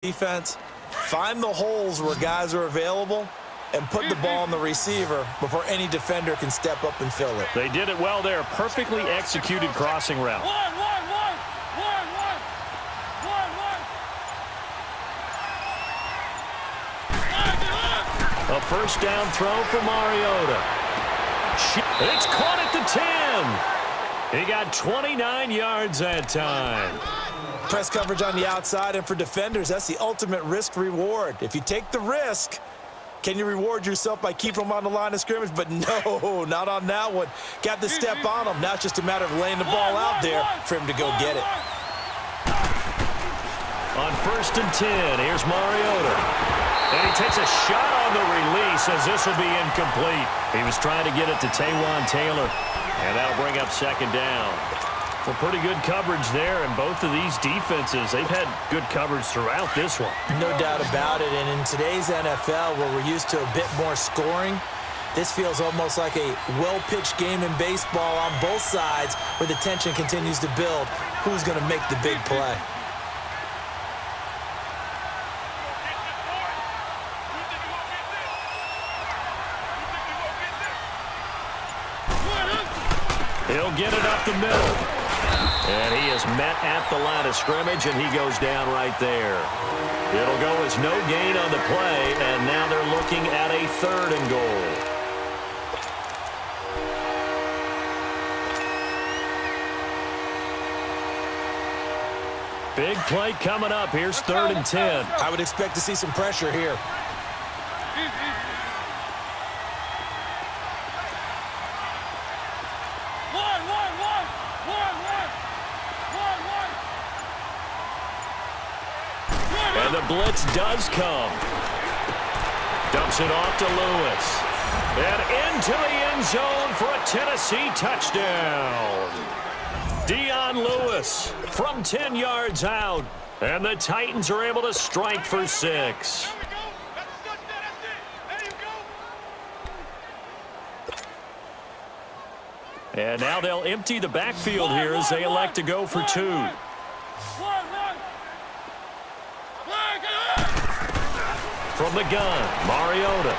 defense, find the holes where guys are available and put the ball on the receiver before any defender can step up and fill it. They did it well there. Perfectly executed crossing route. A first down throw for Mariota. It's caught at the 10. He got 29 yards that time. Press coverage on the outside, and for defenders, that's the ultimate risk-reward. If you take the risk, can you reward yourself by keeping them on the line of scrimmage? But no, not on that one. Got the step on them. Now it's just a matter of laying the ball out there for him to go get it. On 1st and 10, here's Mariota. And he takes a shot on the release as this will be incomplete. He was trying to get it to Taywan Taylor, and that'll bring up 2nd down. Well, pretty good coverage there, and both of these defenses, they've had good coverage throughout this one. No doubt about it, and in today's NFL, where we're used to a bit more scoring, this feels almost like a well-pitched game in baseball on both sides where the tension continues to build. Who's going to make the big play? He'll get it up the middle. And he is met at the line of scrimmage, and he goes down right there. It'll go as no gain on the play, and now they're looking at a 3rd and goal. Big play coming up. Here's 3rd and 10. I would expect to see some pressure here. And the blitz does come. Dumps it off to Lewis. And into the end zone for a Tennessee touchdown. Dion Lewis from 10 yards out. And the Titans are able to strike for 6. And now they'll empty the backfield here as they elect to go for 2. From the gun, Mariota.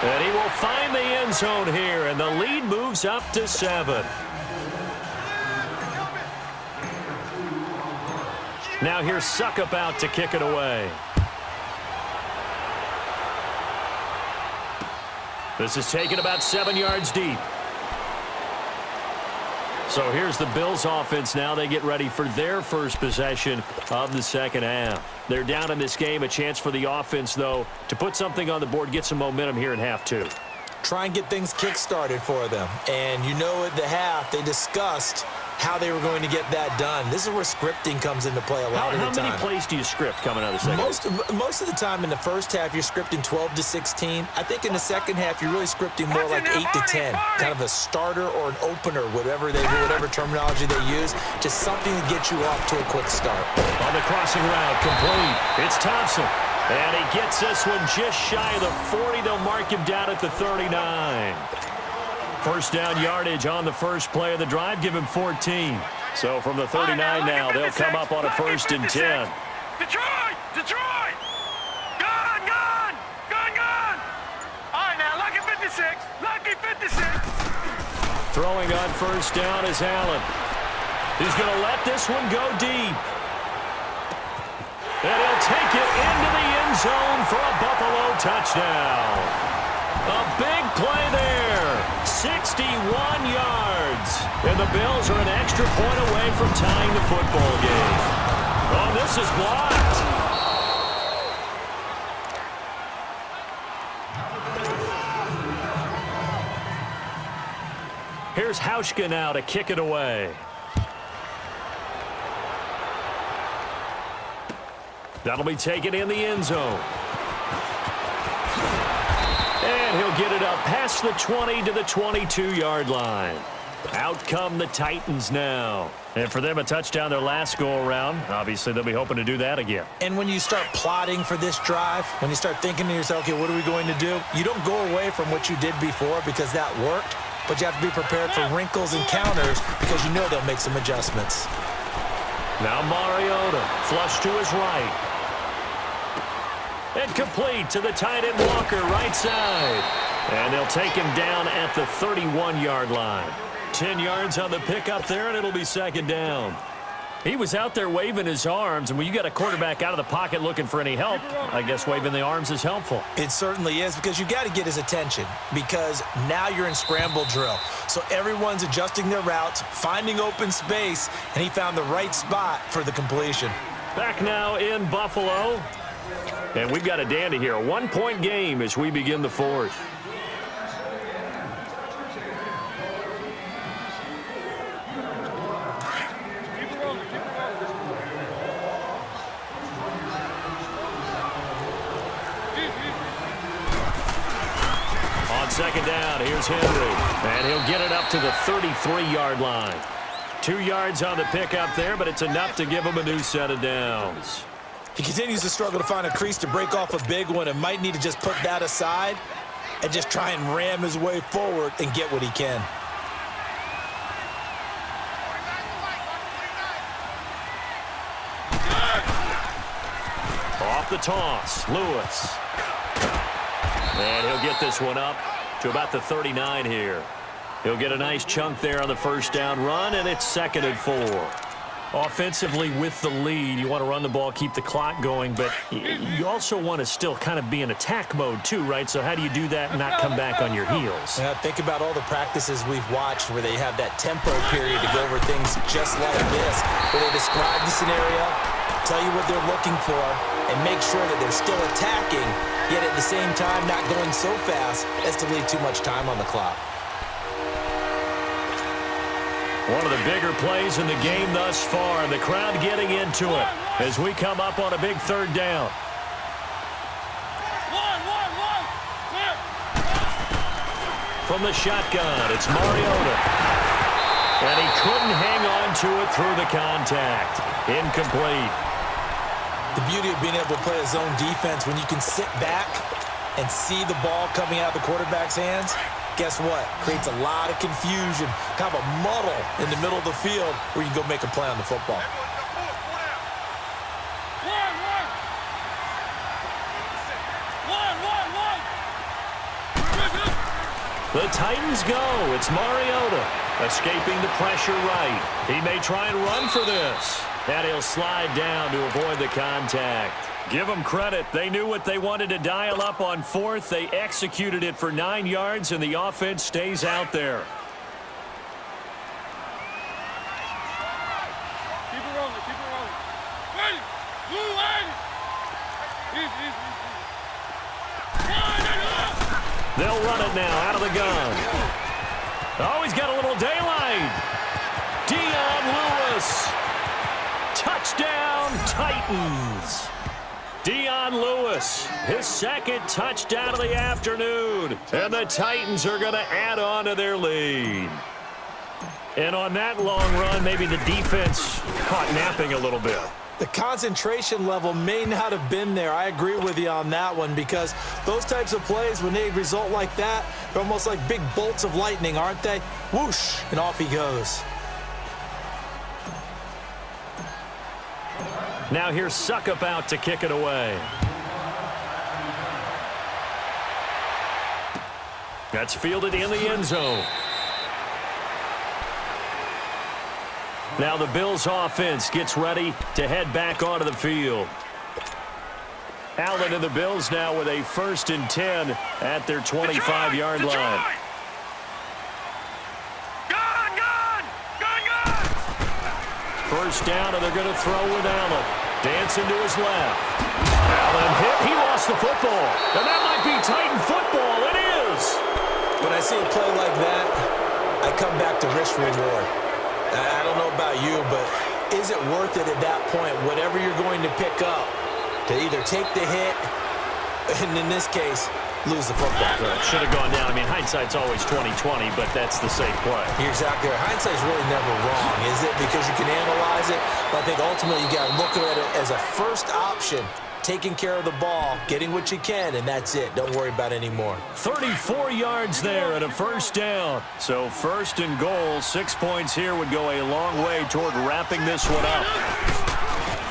And he will find the end zone here, and the lead moves up to 7. Now here's Suckup out to kick it away. This is taken about 7 yards deep. So here's the Bills offense now. They get ready for their first possession of the second half. They're down in this game. A chance for the offense, though, to put something on the board, get some momentum here in half 2. Try and get things kick-started for them. And you know at the half, they discussed how they were going to get that done. This is where scripting comes into play a lot of the time. How many plays do you script coming out of the second half? Most of the time in the first half, you're scripting 12 to 16. I think in the second half, you're really scripting more like 8 to 10. Kind of a starter or an opener, whatever terminology they use. Just something to get you off to a quick start. On the crossing route, complete. It's Thompson. And he gets this one just shy of the 40. They'll mark him down at the 39. First down yardage on the first play of the drive. Give him 14. So from the 39 now, they'll come up on a 1st and 10. Detroit! Detroit! Gone! Gone! Gone! Gone! All right, now, lucky 56. Lucky 56. Throwing on first down is Allen. He's going to let this one go deep. And he'll take it into the end zone for a Buffalo touchdown. A big play there. 61 yards. And the Bills are an extra point away from tying the football game. Oh, this is blocked. Here's Hauschka now to kick it away. That'll be taken in the end zone. And he'll get it up past the 20 to the 22-yard line. Out come the Titans now. And for them, a touchdown their last go-around. Obviously, they'll be hoping to do that again. And when you start plotting for this drive, when you start thinking to yourself, okay, what are we going to do? You don't go away from what you did before because that worked, but you have to be prepared for wrinkles and counters because you know they'll make some adjustments. Now Mariota, flush to his right. And complete to the tight end Walker, right side. And they'll take him down at the 31-yard line. 10 yards on the pickup there, and it'll be second down. He was out there waving his arms, and when you got a quarterback out of the pocket looking for any help, I guess waving the arms is helpful. It certainly is, because you got to get his attention, because now you're in scramble drill. So everyone's adjusting their routes, finding open space, and he found the right spot for the completion. Back now in Buffalo. And we've got a dandy here. A one-point game as we begin the fourth. Second down, here's Henry, and he'll get it up to the 33-yard line. 2 yards on the pickup there, but it's enough to give him a new set of downs. He continues to struggle to find a crease to break off a big one and might need to just put that aside and just try and ram his way forward and get what he can. Off the toss, Lewis. And he'll get this one up to about the 39 here. He'll get a nice chunk there on the first down run, and it's 2nd and 4. Offensively with the lead, you want to run the ball, keep the clock going, but you also want to still kind of be in attack mode too, right? So how do you do that and not come back on your heels? Yeah, think about all the practices we've watched where they have that tempo period to go over things just like this, where they describe the scenario, tell you what they're looking for, and make sure that they're still attacking, yet at the same time not going so fast as to leave too much time on the clock. One of the bigger plays in the game thus far. The crowd getting into it as we come up on a big third down. From the shotgun, it's Mariota. And he couldn't hang on to it through the contact. Incomplete. The beauty of being able to play a zone defense when you can sit back and see the ball coming out of the quarterback's hands, guess what? Creates a lot of confusion, kind of a muddle in the middle of the field where you can go make a play on the football. The Titans go. It's Mariota escaping the pressure right. He may try and run for this. And he'll slide down to avoid the contact. Give them credit. They knew what they wanted to dial up on 4th. They executed it for 9 yards, and the offense stays out there. Keep it rolling, keep it rolling. Ready, blue line. They'll run it now out of the gun. Oh, he's got a little daylight. Lewis. Touchdown, Titans. Lewis, his 2nd touchdown of the afternoon. And the Titans are going to add on to their lead. And on that long run, maybe the defense caught napping a little bit. The concentration level may not have been there. I agree with you on that one, because those types of plays, when they result like that, they're almost like big bolts of lightning, aren't they? Whoosh, and off he goes. Now here's Suckup out to kick it away. That's fielded in the end zone. Now the Bills offense gets ready to head back onto the field. Allen and the Bills now with a 1st and 10 at their 25-yard line. First down, and they're going to throw with Allen. Dancing to his left. Allen hit. He lost the football. And that might be Titan football. It is. When I see a play like that, I come back to risk reward. I don't know about you, but is it worth it at that point, whatever you're going to pick up, to either take the hit, and in this case, lose the football? Should have gone down. I mean, hindsight's always 20/20, but that's the safe play. You're exactly right. Hindsight's really never wrong, is it? Because you can analyze it, but I think ultimately you got to look at it as a first option, taking care of the ball, getting what you can, and that's it. Don't worry about it anymore. 34 yards there and a first down. So 1st and goal, 6 points here would go a long way toward wrapping this one up.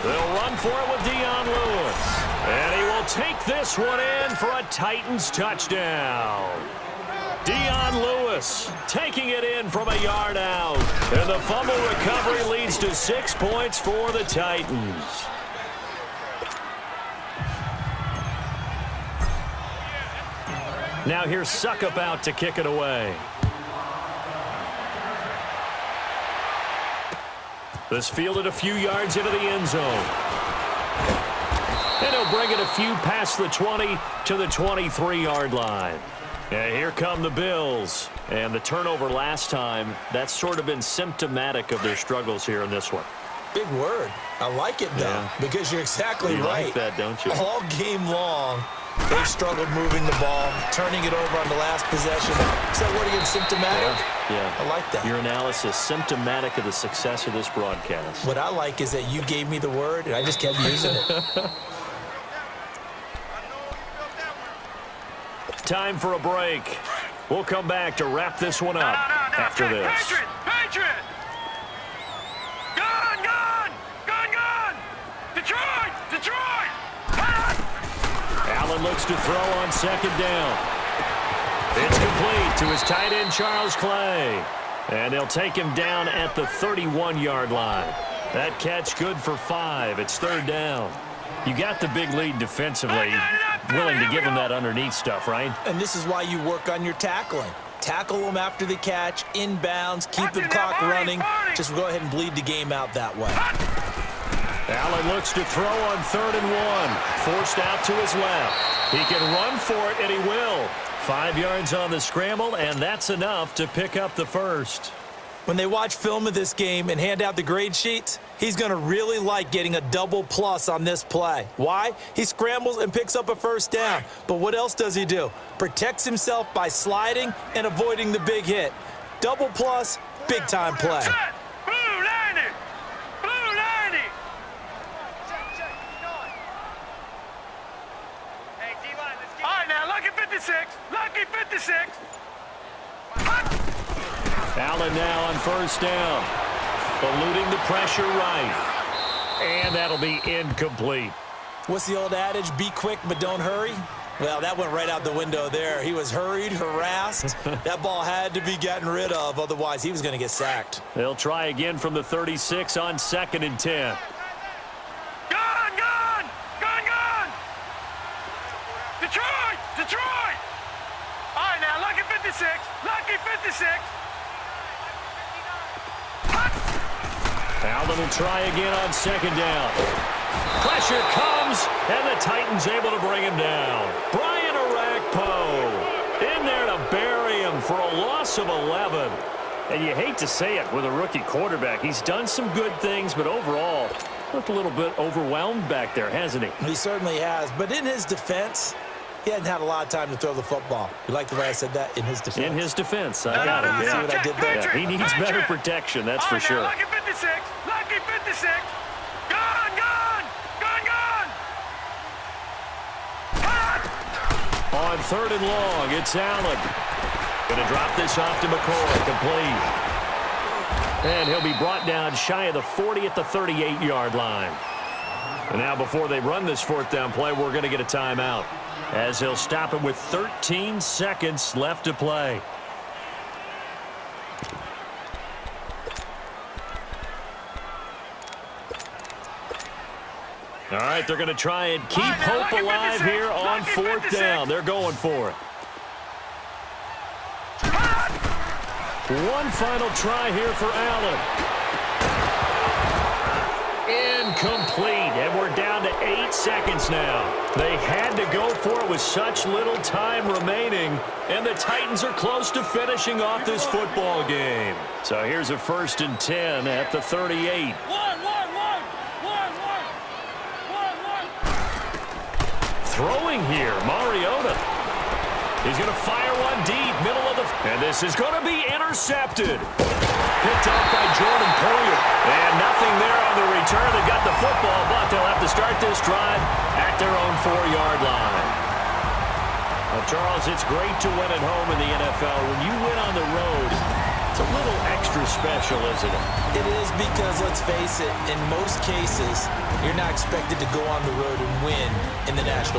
They'll run for it with Lewis. And he will take this one in for a Titans touchdown. Dion Lewis taking it in from a yard out. And the fumble recovery leads to 6 points for the Titans. Now here's Suckup out to kick it away. This fielded a few yards into the end zone. And he'll bring it a few past the 20 to the 23-yard line. And here come the Bills. And the turnover last time, that's sort of been symptomatic of their struggles here in this one. Big word. I like it, though, because you're exactly you right. Like that, don't you? All game long, they've struggled moving the ball, turning it over on the last possession. Is that word again, symptomatic? Yeah. I like that. Your analysis, symptomatic of the success of this broadcast. What I like is that you gave me the word, and I just kept using it. Time for a break. We'll come back to wrap this one up after this. Patriot! Gun! Detroit! Allen looks to throw on second down. It's complete to his tight end, Charles Clay. And they'll take him down at the 31-yard line. That catch good for 5. It's third down. You got the big lead defensively, willing to give him that underneath stuff, right? And this is why you work on your tackling. Tackle them after the catch, inbounds, keep the clock running. Just go ahead and bleed the game out that way. Allen looks to throw on 3rd and 1. Forced out to his left. He can run for it, and he will. 5 yards on the scramble, and that's enough to pick up the first. When they watch film of this game and hand out the grade sheets, he's going to really like getting a double plus on this play. Why? He scrambles and picks up a first down. But what else does he do? Protects himself by sliding and avoiding the big hit. Double plus, big-time play. Blue 90! Hey, D-line, let's get... All right, now, lucky 56! Allen now on first down. Eluding the pressure right. And that'll be incomplete. What's the old adage? Be quick, but don't hurry? Well, that went right out the window there. He was hurried, harassed. That ball had to be gotten rid of, otherwise he was going to get sacked. They'll try again from the 36 on 2nd and 10. Gun! Detroit! All right, now, lucky 56! Allen will try again on 2nd down. Pressure comes, and the Titans able to bring him down. Brian Orakpo in there to bury him for a loss of 11. And you hate to say it with a rookie quarterback. He's done some good things, but overall, looked a little bit overwhelmed back there, hasn't he? He certainly has. But in his defense, he hadn't had a lot of time to throw the football. You like the way I said that? In his defense. In his defense, I got it. See what I did there? Yeah, he needs better protection, that's for sure. Lucky 56! On 3rd and long, it's Allen. Going to drop this off to McCoy, complete. And he'll be brought down shy of the 40 at the 38-yard line. And now before they run this 4th down play, we're going to get a timeout, as he'll stop it with 13 seconds left to play. All right, they're going to try and keep hope alive here on 4th down. They're going for it. One final try here for Allen. Incomplete, and we're down to 8 seconds now. They had to go for it with such little time remaining, and the Titans are close to finishing off this football game. So here's a 1st and 10 at the 38. Throwing here, Mariota. He's going to fire one deep, middle of the... And this is going to be intercepted. Picked off by Jordan Poyer. And nothing there on the return. They got the football, but they'll have to start this drive at their own 4-yard line. Well, Charles, it's great to win at home in the NFL. When you win on the road, it's a little extra special, isn't it? It is, because, let's face it, in most cases, you're not expected to go on the road and win in the National